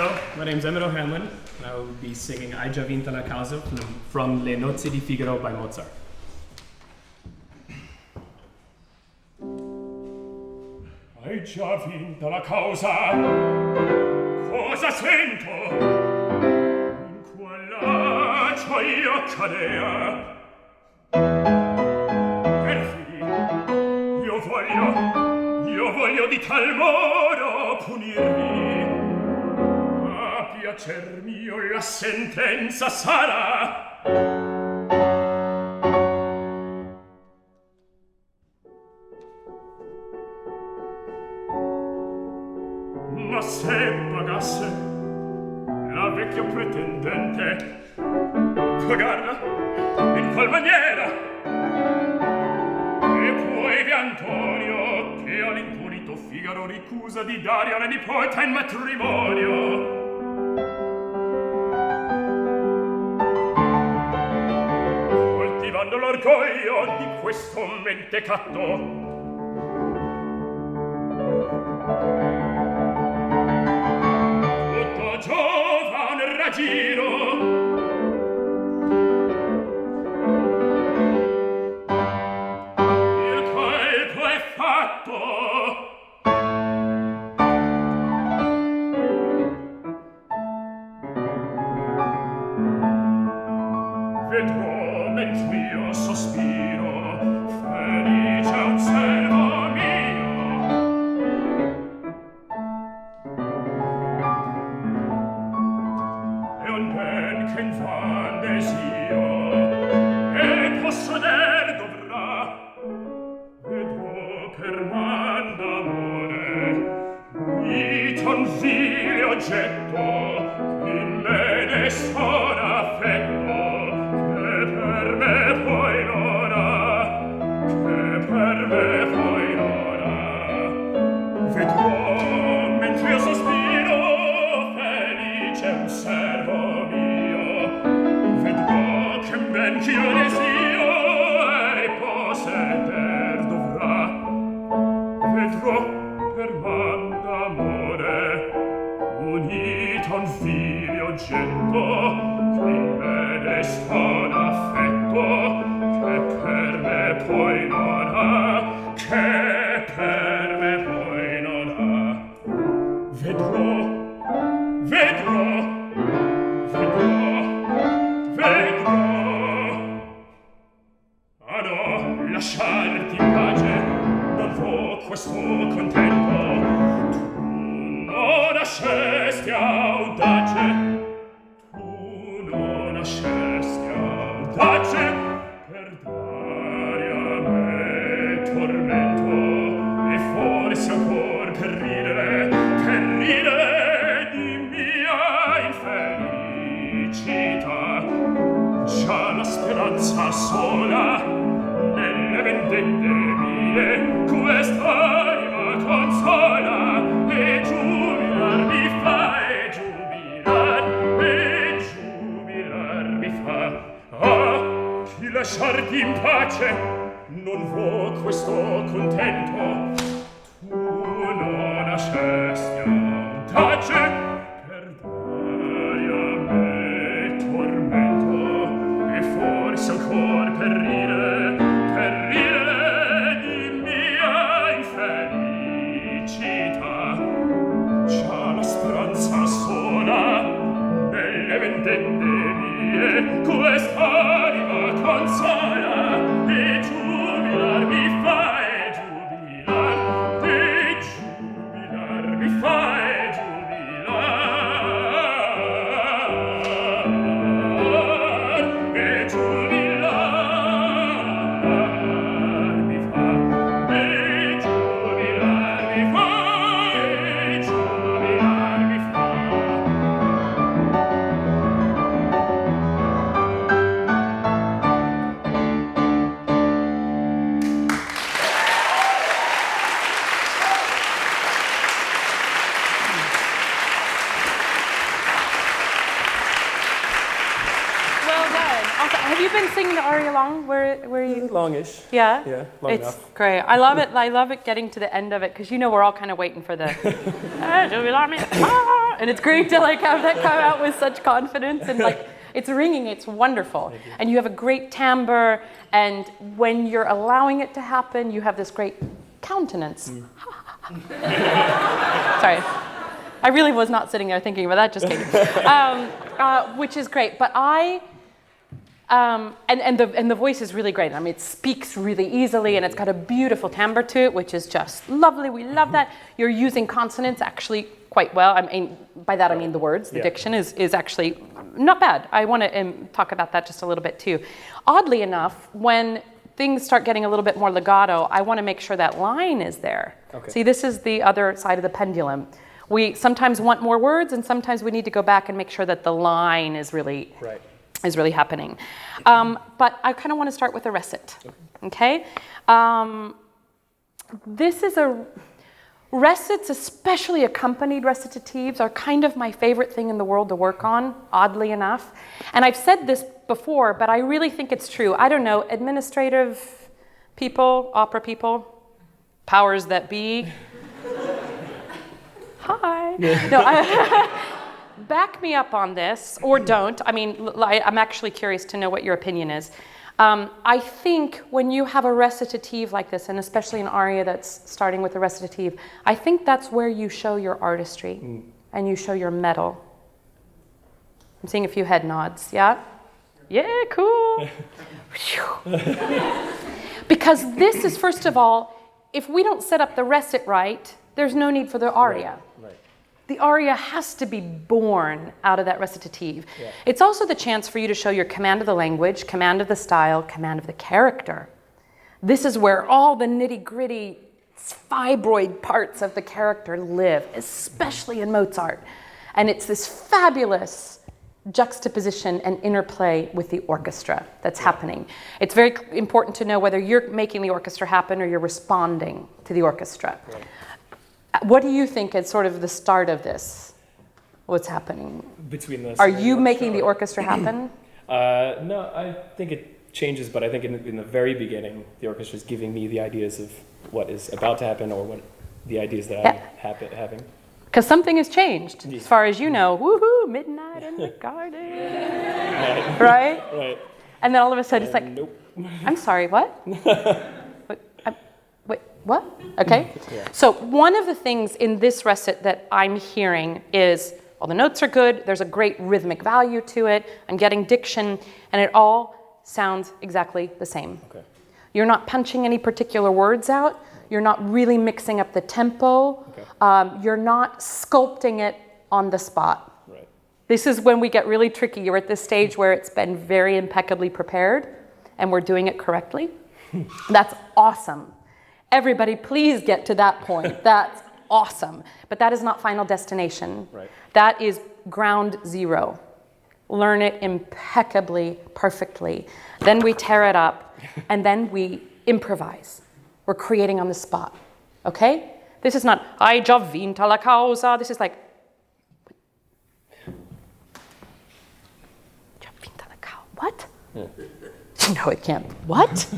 Hello, my name's Emmett O'Hanlon, and I will be singing Hai già vinta la causa from Le Nozze di Figaro by Mozart. Hai già vinta la causa, cosa sento? In quella gioia cadea. Perfidi, io voglio di tal modo punirvi. A piacer mio la sentenza sarà. Ma se pagasse la vecchia pretendente, pagarla in qual maniera? E poi vi Antonio, che all'impunito Figaro ricusa di dare alla nipote in matrimonio. Coltivando l'orgoglio di questo mentecatto, giovan raggiro, il colpo è fatto. Vedrò mentr'io sospiro, felice un servo mio. Che invan desio e possoner dovrà, vedrò per man d'amore iton vile oggetto in me ne son affetto, che per me poi non ha, che per me poi non ha. Vedrò mentre io sospiro, felice un servo ben ch'io desio e posseder dovrà. Vedrò per man d'amore unito un file oggetto che in me deston affetto, che per me poi non ha, che per me poi non ha. Vedrò, vedrò, lasciarti in pace, non vo questo contento. Tu non nascesti audace, tu non nascesti audace, per dare a me tormento, e forse ancor per ridere di mia infelicità. Già la speranza sola nelle vendette mie quest'anima consola, e giubilar mi fa, e giubilar mi fa. Ah, chi lasciarti in pace non vo questo contento. Tu non nascesti audace per dare a me tormento, e forse ancor per ridere di mia infelicità. Già la speranza sola nelle vendette mie quest'anima consola, e giubilar mi fa, e giubilar mi fa, e Have you been singing the aria long? Where you? Longish. Yeah? Yeah, long it's enough. Great. I love it. I love it getting to the end of it because you know we're all kind of waiting for the. And it's great to like have that come out with such confidence and like it's ringing, it's wonderful. And you have a great timbre, and when you're allowing it to happen, you have this great countenance. Sorry. I really was not sitting there thinking about that, just kidding. Which is great. But and the voice is really great. I mean, it speaks really easily, and it's got a beautiful timbre to it, which is just lovely. We love that. You're using consonants actually quite well. I mean, by that I mean the words. The diction is actually not bad. I want to talk about that just a little bit too. Oddly enough, when things start getting a little bit more legato, I want to make sure that line is there. Okay. See, this is the other side of the pendulum. We sometimes want more words, and sometimes we need to go back and make sure that the line is really happening. But I kind of want to start with a recit. Okay? This is recits, especially accompanied recitatives, are kind of my favorite thing in the world to work on, oddly enough. And I've said this before, but I really think it's true. I don't know, administrative people, opera people, powers that be. Hi. No, back me up on this, or don't. I mean, I'm actually curious to know what your opinion is. I think when you have a recitative like this, and especially an aria that's starting with a recitative, I think that's where you show your artistry and you show your mettle. I'm seeing a few head nods. Yeah? Yeah, cool. Because this is, first of all, if we don't set up the recit right, there's no need for the aria. Right. The aria has to be born out of that recitative. Yeah. It's also the chance for you to show your command of the language, command of the style, command of the character. This is where all the nitty-gritty fibroid parts of the character live, especially in Mozart. And it's this fabulous juxtaposition and interplay with the orchestra that's happening. It's very important to know whether you're making the orchestra happen or you're responding to the orchestra. Right. What do you think is sort of the start of this? What's happening? Are you making the orchestra happen? No, I think it changes, but I think in the very beginning, the orchestra is giving me the ideas of what is about to happen or what the ideas that I'm having. Because something has changed, as far as you know. Woohoo, midnight in the garden. Right? Right. And then all of a sudden it's like, nope. I'm sorry, what? Wait, what? Okay. Yeah. So one of the things in this recit that I'm hearing is, well, the notes are good, there's a great rhythmic value to it, I'm getting diction, and it all sounds exactly the same. Okay. You're not punching any particular words out, you're not really mixing up the tempo, you're not sculpting it on the spot. Right. This is when we get really tricky. You're at this stage where it's been very impeccably prepared, and we're doing it correctly. That's awesome. Everybody, please get to that point. That's awesome. But that is not final destination. Right. That is ground zero. Learn it impeccably, perfectly. Then we tear it up, and then we improvise. We're creating on the spot. Okay? This is not, hai già vinta la causa. This is like, già vinta la causa. What? Yeah. No, it can't. What?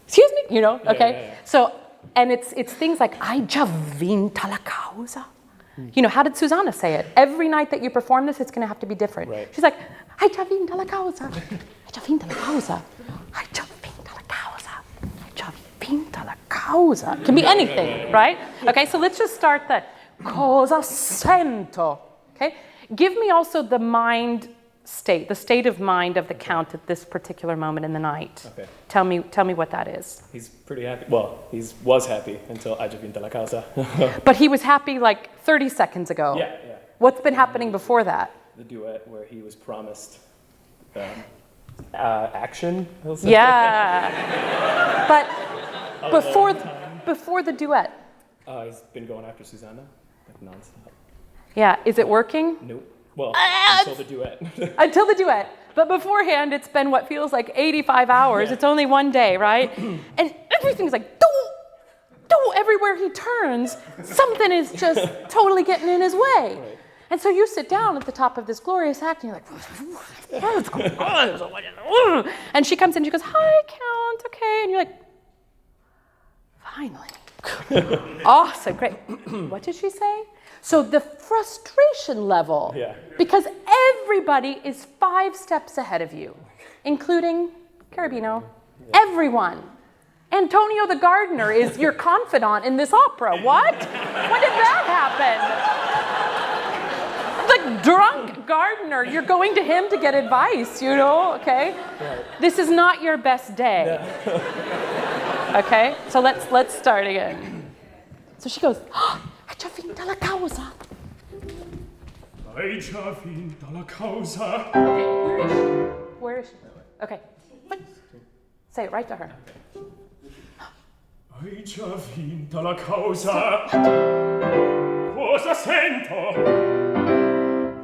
Excuse me, you know, okay? Yeah. So, and it's things like, hai già vinta la causa. You know, how did Susanna say it? Every night that you perform this, it's going to have to be different. Right. She's like, hai già vinta la causa. Hai già vinta la causa. Hai già vinta la causa. Hai già vinta la causa. It can be anything, right? Okay, so let's just start that. Cosa sento. Okay? Give me also the mind state, the state of mind of the count at this particular moment in the night. Okay. Tell me what that is. He's pretty happy. Well, he was happy until hai già vinta la causa. But he was happy like 30 seconds ago. Yeah. What's been happening before that? The duet where he was promised action. Yeah. But before the duet. He's been going after Susanna like nonstop. Yeah. Is it working? Nope. Well, until the duet. Until the duet. But beforehand, it's been what feels like 85 hours. Yeah. It's only one day, right? And everything's like, everywhere he turns, something is just totally getting in his way. Right. And so you sit down at the top of this glorious act, and you're like, what's going on? And she comes in, she goes, hi, Count, okay. And you're like, finally. Awesome, great. What did she say? So the frustration level, because everybody is 5 steps ahead of you, including Carabino, everyone. Antonio the gardener is your confidant in this opera. What? When did that happen? The drunk gardener, you're going to him to get advice, you know, okay? Right. This is not your best day. Okay, so let's start again. So she goes, "Hai già vinta la causa." Hai già vinta la causa. Okay, where is she? Okay, say it right to her. Hai già vinta la causa. Cosa sento?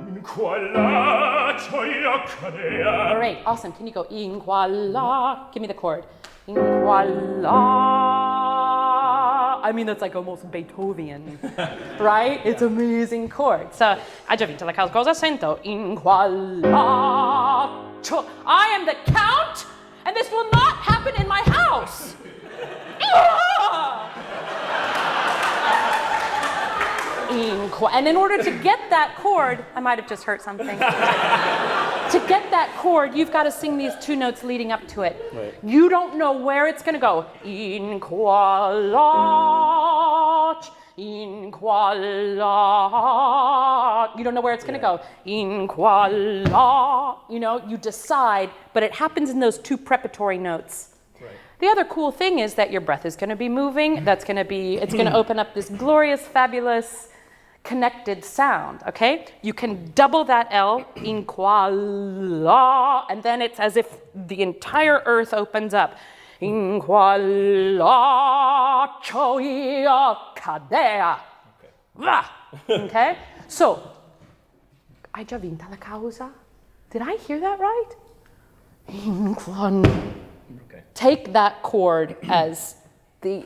In quella gioia cadea. Great, awesome. Can you go in quella? Give me the chord. In quella. I mean, that's like almost Beethoven, right? It's amazing chord. So, hai già vinto la causa. Cosa sento? In quella. I am the count, and this will not happen in my house. And in order to get that chord, I might have just hurt something. To get that chord, you've got to sing these 2 notes leading up to it. Right. You don't know where it's going to go. In quella, in quella. You don't know where it's going to go. In quella. You know, you decide, but it happens in those 2 preparatory notes. Right. The other cool thing is that your breath is going to be moving. It's going to open up this glorious, fabulous, connected sound, okay? You can double that L, in quella, and then it's as if the entire earth opens up. In quella gioia cadea. Okay? So, hai già vinta la causa? Did I hear that right? In quella. Okay. Take that chord as the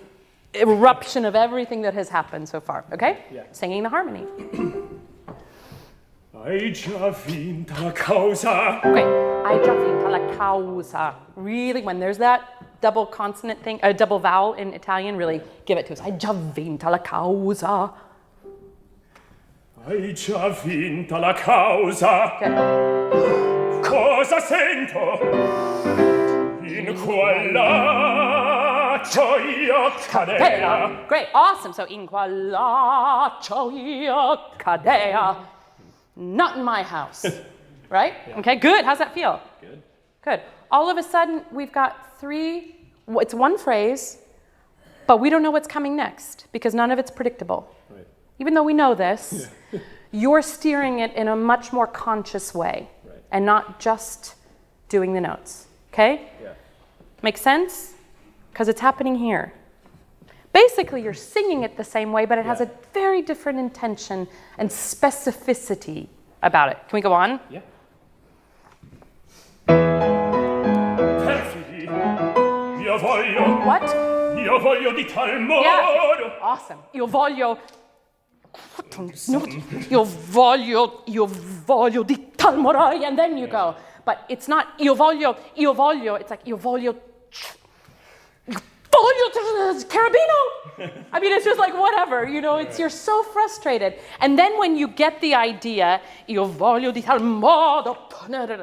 eruption of everything that has happened so far, okay? Yeah. Singing the harmony. Hai già vinta la causa. Okay, hai già vinta la causa. Really, when there's that double consonant thing, a double vowel in Italian, really give it to us. Hai già vinta la causa. Hai già vinta la causa. Okay. Cosa sento? In quella gioia cadea. Great, awesome. So in quella gioia cadea. Not in my house, right? Yeah. Okay, good. How's that feel? Good. Good. All of a sudden, we've got 3, it's 1 phrase, but we don't know what's coming next because none of it's predictable. Right. Even though we know this, you're steering it in a much more conscious way and not just doing the notes, okay? Yeah. Make sense? Because it's happening here. Basically, you're singing it the same way, but it has a very different intention and specificity about it. Can we go on? Yeah. Perfidi, io voglio. What? Io voglio di tal modo. Yeah. Awesome. Io voglio di tal modo, and then you go. But it's not io voglio, it's like io voglio Carabino. I mean, it's just like whatever, you know, you're so frustrated. And then when you get the idea, io voglio di tal modo,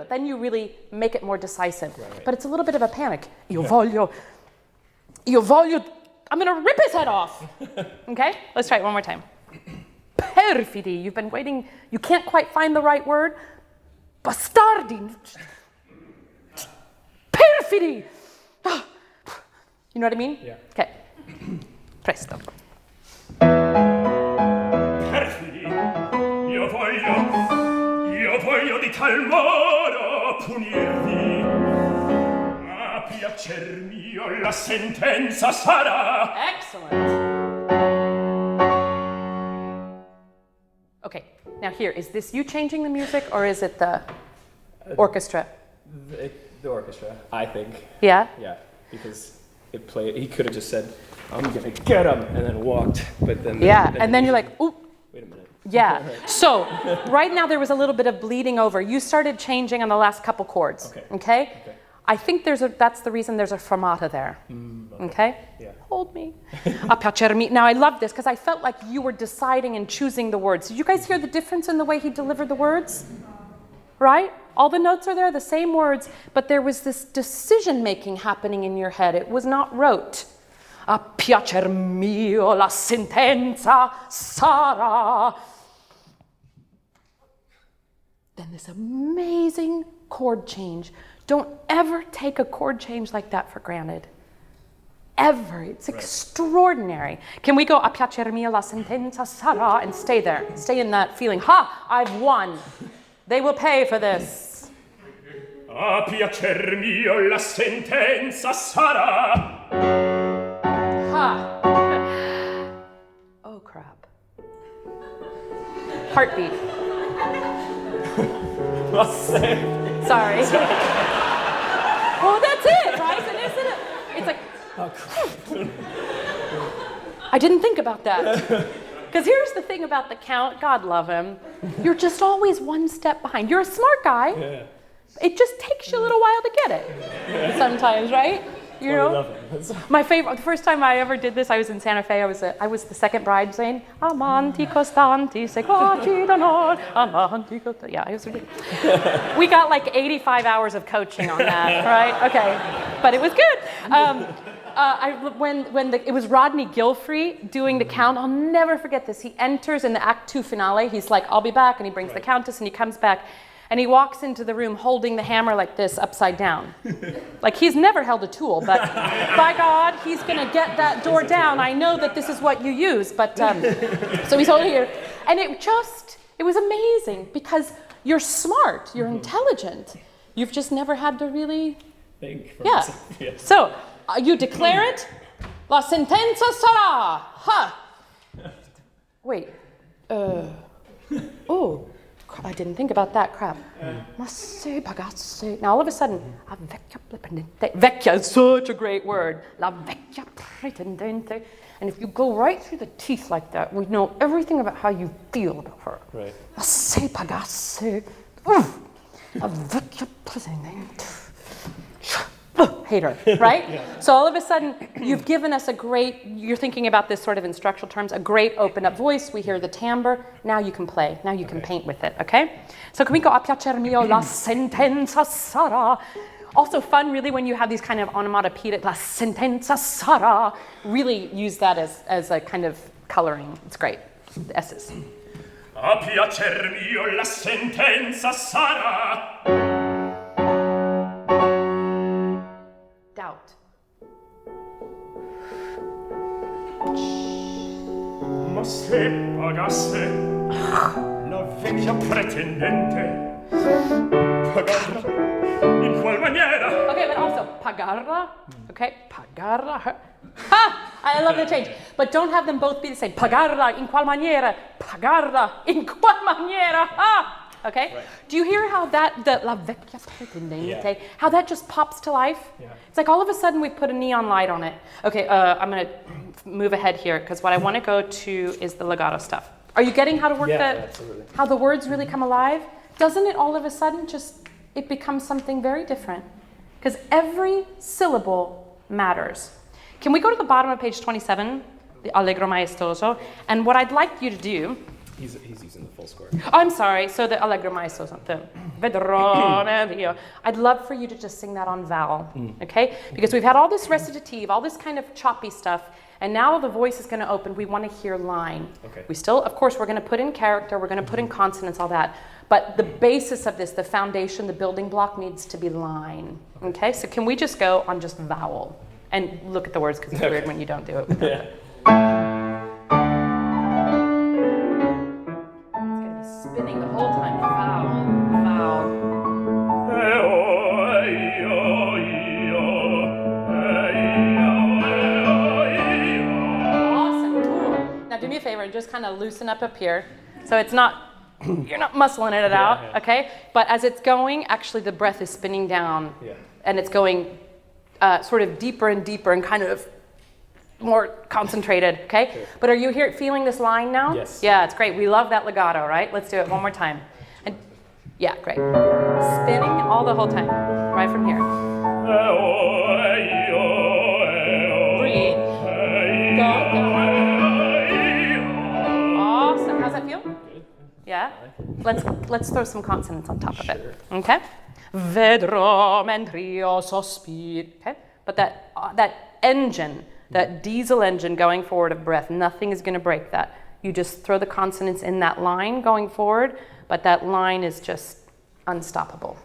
then you really make it more decisive. Right. But it's a little bit of a panic. Io voglio, I'm going to rip his head off. Okay? Let's try it one more time. Perfidi. You've been waiting. You can't quite find the right word. Bastardi. Perfidi. You know what I mean? Yeah. Okay. Presto. Perfidi, io voglio di tal modo punirvi. A piacer mio la sentenza sarà. Excellent. Okay, now here, is this you changing the music or is it the orchestra? The orchestra, I think. Yeah? Yeah, because it played, he could have just said, I'm gonna get him, and then walked, but then... And then you're like, ooh. Wait a minute. Yeah, so right now there was a little bit of bleeding over. You started changing on the last couple chords, okay? I think that's the reason there's a fermata there, okay? Yeah. hold me. A piacermi. Now I love this because I felt like you were deciding and choosing the words. Did you guys hear the difference in the way he delivered the words? Right? All the notes are there, the same words, but there was this decision-making happening in your head. It was not rote. A piacer mio la sentenza sarà. Then this amazing chord change. Don't ever take a chord change like that for granted. Ever. It's extraordinary. Can we go a piacer mio la sentenza sarà and stay there? Stay in that feeling. Ha! I've won. They will pay for this. A piacer mio la sentenza sarà. Ha! Oh, crap. Heartbeat. Sorry. Well, that's it, right? And isn't it? It's like, I didn't think about that. Because here's the thing about the Count, God love him, you're just always one step behind. You're a smart guy. Yeah. It just takes you a little while to get it. Sometimes, right? You know, my favorite. The first time I ever did this, I was in Santa Fe. I was the second bridesmaid. Amanti costanti seguaci d'onor. Amanti costanti. Yeah, we got like 85 hours of coaching on that, right? Okay, but it was good. It was Rodney Gilfrey doing the Count. I'll never forget this. He enters in the Act 2 finale. He's like, "I'll be back," and he brings the Countess, and he comes back. And he walks into the room holding the hammer like this, upside down. Like he's never held a tool, but by God, he's going to get that door down. I know that this is what you use, but so he's holding it. And it was amazing because you're smart, you're intelligent. You've just never had to really think for yourself. Yes. So you declare it. La sentenza sarà. Ha. Wait. Oh. I didn't think about that, crap. Masse pagasse. Now all of a sudden, la vecchia pretendente. Vecchia is such a great word. La vecchia pretendente. And if you go right through the teeth like that, we know everything about how you feel about her. Right. Masse pagasse. La vecchia pretendente. Hate her, right? Yeah. So all of a sudden, you've given us you're thinking about this sort of instructional terms, a great open up voice. We hear the timbre. Now you can play. Now you can paint with it, okay? So can we go a piacer mio la sentenza sarà? Also fun, really, when you have these kind of onomatopoeic, la sentenza sarà, really use that as a kind of coloring. It's great. The S's. A piacer mio la sentenza sarà. Doubt. Ma se pagasse la vecchia pretendente, pagarla in qual maniera? Okay, but also pagarla. Okay, pagarla. Ha! I love the change. But don't have them both be the same. Pagarla in qual maniera? Pagarla in qual maniera? Ha! Okay? Right. Do you hear how the la vecchia pretendente, how that just pops to life? Yeah. It's like all of a sudden we put a neon light on it. Okay, I'm going to move ahead here because what I want to go to is the legato stuff. Are you getting how to work that? Absolutely. How the words really come alive? Doesn't it all of a sudden it becomes something very different? Because every syllable matters. Can we go to the bottom of page 27, the Allegro Maestoso? And what I'd like you to do... He's using the full score. Oh, I'm sorry. So the Allegro Maestoso, the Vedrone Dio. I'd love for you to just sing that on vowel, okay? Because we've had all this recitative, all this kind of choppy stuff, and now the voice is going to open. We want to hear line. Okay. We still, of course, we're going to put in character, we're going to put in consonants, all that. But the basis of this, the foundation, the building block needs to be line, okay? So can we just go on just vowel? And look at the words because it's weird when you don't do it with them. Yeah. Spinning the whole time. Vowel, vowel. Awesome, cool. Now do me a favor and just kind of loosen up here. So it's not, you're not muscling it out, okay? But as it's going, actually the breath is spinning down. Yeah. And it's going sort of deeper and deeper and kind of more concentrated, okay? Sure. But are you here feeling this line now? Yes. Yeah, it's great. We love that legato, right? Let's do it one more time. And yeah, great. Spinning all the whole time, right from here. Breathe. let's throw some consonants on top of it. Okay? Vedrò mentre io sospiro. Okay? But that engine, that diesel engine going forward of breath, nothing is going to break that. You just throw the consonants in that line going forward, but that line is just unstoppable.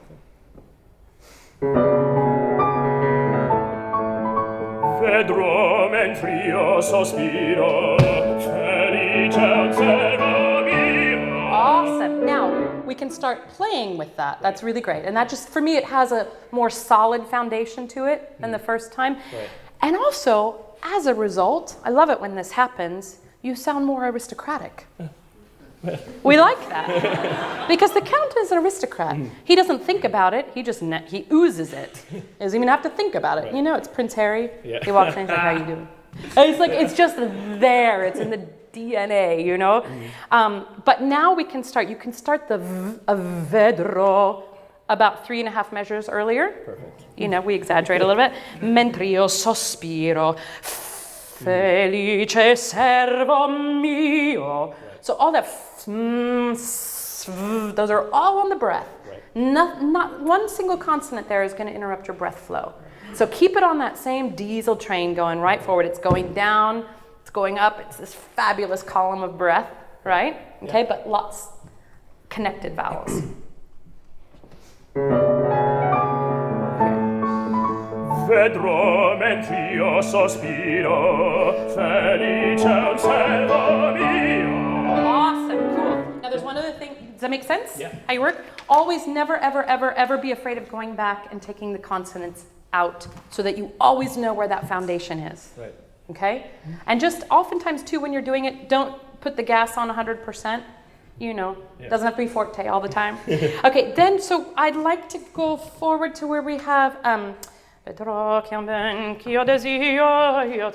Vedrò mentre io sospiro, felice osservo mio. Awesome. Now, we can start playing with that. That's really great. And that just, for me, it has a more solid foundation to it than the first time. Right. And also, as a result, I love it when this happens, you sound more aristocratic. We like that. Because the Count is an aristocrat. He doesn't think about it, he oozes it. He doesn't even have to think about it. Right. You know, it's Prince Harry. Yeah. He walks in, he's like, how you doing? And it's like, it's just there, it's in the DNA, you know? But now you can start the vedrò about 3.5 measures earlier. Perfect. You know, we exaggerate a little bit. Mentre io sospiro, felice servo mio. Right. So all that, those are all on the breath. Right. Not one single consonant there is going to interrupt your breath flow. So keep it on that same diesel train going right forward. It's going down, it's going up. It's this fabulous column of breath, right? Okay, but lots connected vowels. Vedrò mentre io sospiro, felice osservo mio. Awesome, cool. Now there's one other thing. Does that make sense? Yeah. How you work? Always, never, ever, ever, ever be afraid of going back and taking the consonants out so that you always know where that foundation is. Right. Okay? And just oftentimes too, when you're doing it, don't put the gas on 100%. You know, doesn't have to be forte all the time. Okay, then, so I'd like to go forward to where we have, vedrò che un ben ch'io desio, io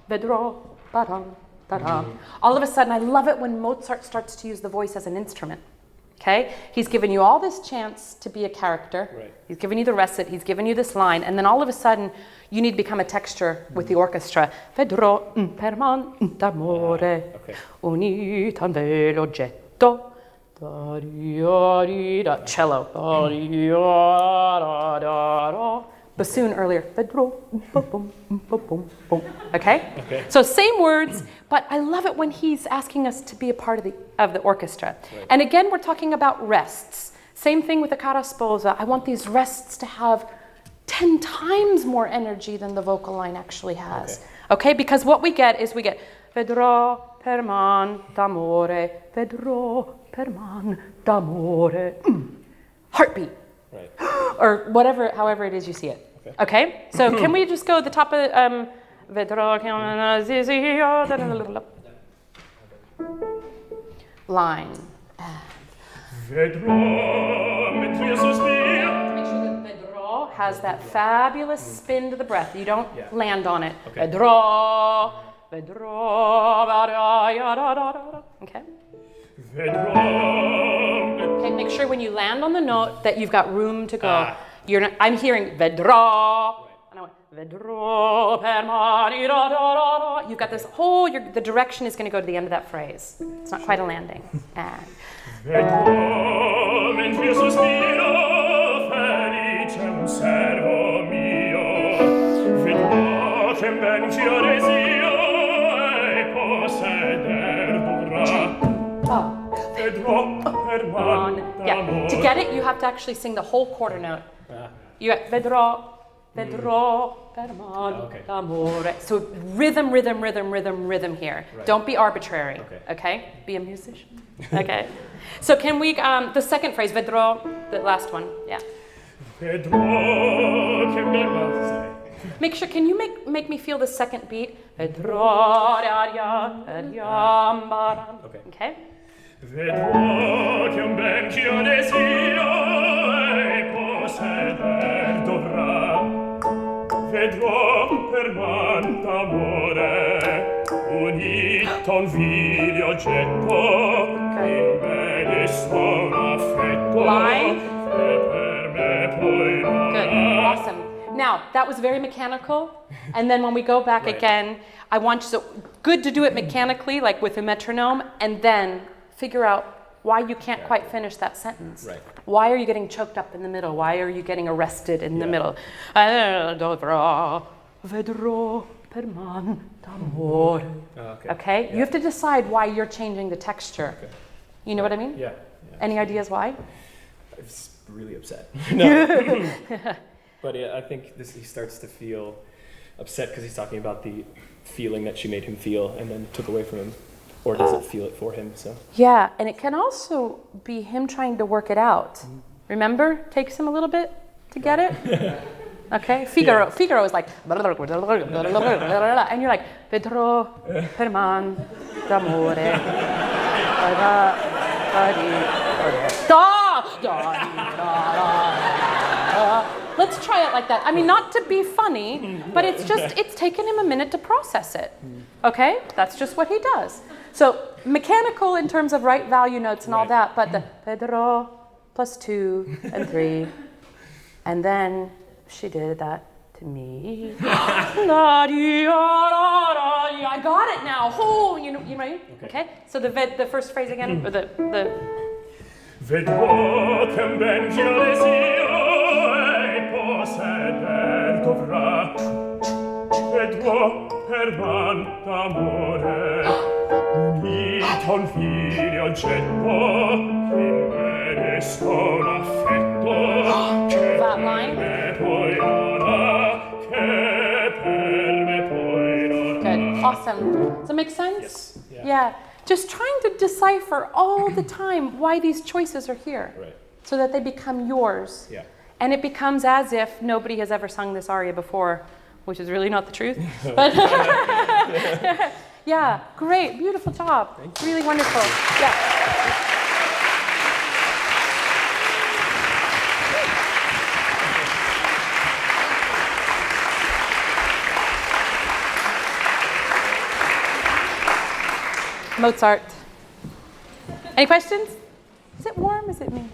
vedrò, ba-dum, ba-dum. All of a sudden, I love it when Mozart starts to use the voice as an instrument. Okay? He's given you all this chance to be a character. Right. He's given you the recit, he's given you this line, and then all of a sudden, you need to become a texture with the orchestra. Vedrò per man d'amore, unita nel oggetto, cello, bassoon earlier, vedrò, okay? So same words, but I love it when he's asking us to be a part of the orchestra. Right. And again, we're talking about rests. Same thing with the cara sposa. I want these rests to have 10 times more energy than the vocal line actually has. Okay? Because what we get is vedrò per man d'amore, vedrò per man d'amore. Heartbeat. Right. Or whatever, however it is you see it. Okay? So can we just go at the top of vedrò che un zizio, line. Vedrò mentre io sospiro. Make sure that vedrò has that fabulous spin to the breath. You don't land on it. Vedrò, vedrò, okay? Vedrò. Okay, make sure when you land on the note that you've got room to go. You're not, I'm hearing vedrò, and I went vedrò per mani, you've got this whole, the direction is going to go to the end of that phrase. It's not quite a landing. And vedrò mentre io sospiro, felice un servo mio. Vedrò che ben ch'io desio e posseder dovrà. Vedrò per man d'amore. To get it, you have to actually sing the whole quarter note. You got vedrò, vedrò per man d'amore. So rhythm, rhythm, rhythm, rhythm, rhythm here. Right. Don't be arbitrary. Okay? Be a musician. Okay. So can we, the second phrase, vedrò, the last one. Yeah. Vedrò che bella. Make sure, can you make me feel the second beat? Vedrò, okay? Vedrò che un ben ch'io desio e posseder dovrà. Vedrò per man d'amore unito un vile oggetto in me desta un affetto Line. e per me poi non. Good, awesome. Now, that was very mechanical, and then when we go back again, I want you, so good to do it mechanically, like with a metronome, and then figure out why you can't quite finish that sentence. Right. Why are you getting choked up in the middle? Why are you getting arrested in the middle? Vedrò per man d'amore. Okay? You have to decide why you're changing the texture. Okay. You know what I mean? Yeah. Any ideas why? I was really upset. No. But yeah, I think he starts to feel upset because he's talking about the feeling that she made him feel and then took away from him, or doesn't feel it for him. So Yeah, and it can also be him trying to work it out. Remember? Takes him a little bit to get it. Okay, Figaro is like, and you're like, Vedrò per man d'amore. Let's try it like that. I mean, not to be funny, but it's taken him a minute to process it. Okay? That's just what he does. So mechanical in terms of right value notes and all that, but the Pedro plus 2 and 3, and then she did that to me. I got it now. Oh, you ready? Okay. So the first phrase again, or the Vedrò che ben desio e posseder dovrà. Vedrò per man d'amore unito un figlio oggetto che meresta un affetto che That line. per me poi non ha, che per me poi non ha. Good. Awesome. Does that make sense? Yes. Yeah. Just trying to decipher all the time why these choices are here. Right. So that they become yours. Yeah. And it becomes as if nobody has ever sung this aria before, which is really not the truth. But yeah, great, beautiful job. Really wonderful. Yeah. Mozart. Any questions? Is it warm? Is it me?